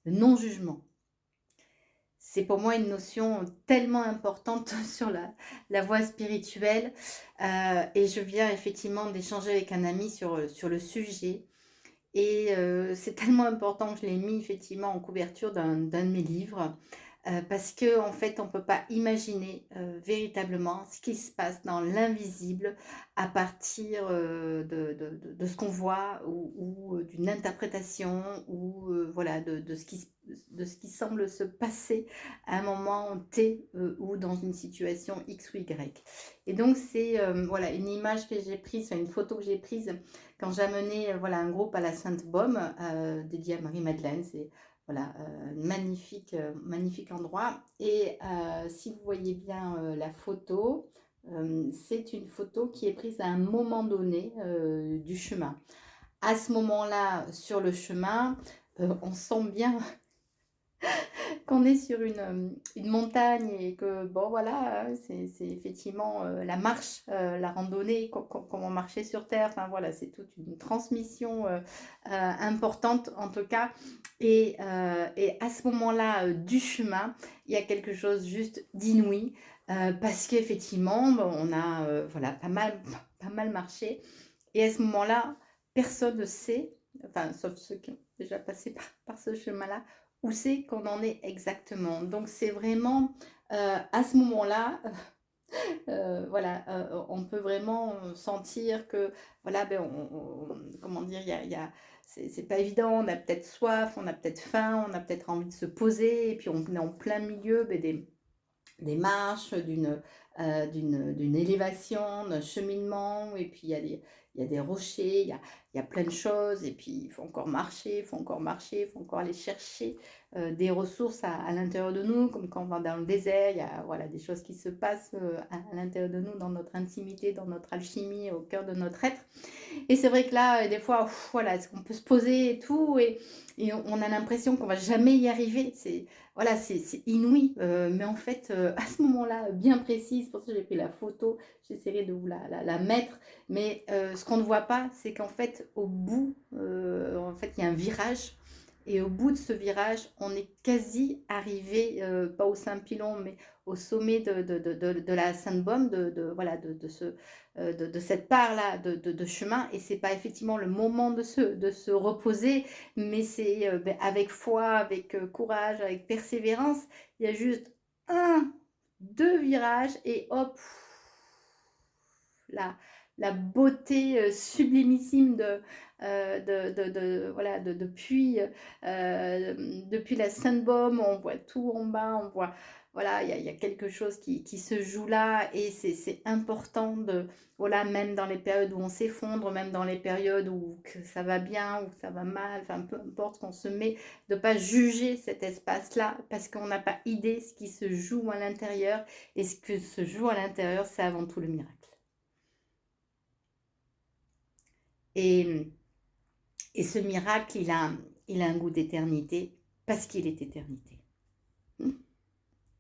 le non-jugement. C'est pour moi une notion tellement importante sur la voie spirituelle, et je viens effectivement d'échanger avec un ami sur le sujet. Et c'est tellement important que je l'ai mis effectivement en couverture d'un de mes livres, parce que en fait, on ne peut pas imaginer, véritablement ce qui se passe dans l'invisible à partir, de ce qu'on voit ou d'une interprétation ou voilà de ce qui semble se passer à un moment T, ou dans une situation X ou Y. Et donc c'est, voilà une image que j'ai prise, enfin une photo que j'ai prise quand j'ai amené, voilà, un groupe à la Sainte-Baume, dédié à Marie-Madeleine. C'est voilà, magnifique, magnifique endroit. Et si vous voyez bien, la photo, c'est une photo qui est prise à un moment donné, du chemin. À ce moment-là, sur le chemin, on sent bien qu'on est sur une montagne et que bon voilà, c'est effectivement, la marche, la randonnée, comment marcher sur terre, enfin voilà, c'est toute une transmission, importante en tout cas. Et à ce moment-là, du chemin, il y a quelque chose juste d'inouï, parce qu'effectivement, bon, on a, voilà, pas mal marché. Et à ce moment-là, personne ne sait, enfin, sauf ceux qui ont déjà passé par ce chemin-là, où c'est qu'on en est exactement. Donc c'est vraiment, à ce moment-là, voilà, on peut vraiment sentir que, voilà, ben, comment dire? Il y a c'est pas évident, on a peut-être soif, on a peut-être faim, on a peut-être envie de se poser et puis on est en plein milieu, beh, des marches, d'une élévation, d'un cheminement et puis il y a des rochers, il y a plein de choses et puis il faut encore marcher, il faut encore marcher, il faut encore aller chercher, des ressources à l'intérieur de nous, comme quand on va dans le désert, il y a voilà des choses qui se passent, à l'intérieur de nous, dans notre intimité, dans notre alchimie, au cœur de notre être. Et c'est vrai que là, des fois, ouf, voilà, on peut se poser et tout, et on a l'impression qu'on va jamais y arriver. C'est voilà, c'est inouï, mais en fait, à ce moment-là, bien précis, c'est pour ça que j'ai pris la photo, j'essaierai de vous la mettre, mais ce qu'on ne voit pas, c'est qu'en fait, au bout, en fait, il y a un virage. Et au bout de ce virage, on est quasi arrivé, pas au Saint-Pilon, mais au sommet de la Sainte-Baume, voilà, de cette part-là de chemin. Et c'est pas effectivement le moment de se reposer, mais c'est ben, avec foi, avec courage, avec persévérance. Il y a juste un, deux virages et hop, la, la beauté sublimissime voilà, depuis la Sainte-Baume, on voit tout en bas, on voit, voilà, il y a quelque chose qui se joue là et c'est important de, voilà, même dans les périodes où on s'effondre, même dans les périodes où que ça va bien ou que ça va mal, enfin peu importe qu'on se met, de ne pas juger cet espace-là parce qu'on n'a pas idée ce qui se joue à l'intérieur et ce que se joue à l'intérieur, c'est avant tout le miracle. Et, et ce miracle, il a un goût d'éternité parce qu'il est éternité.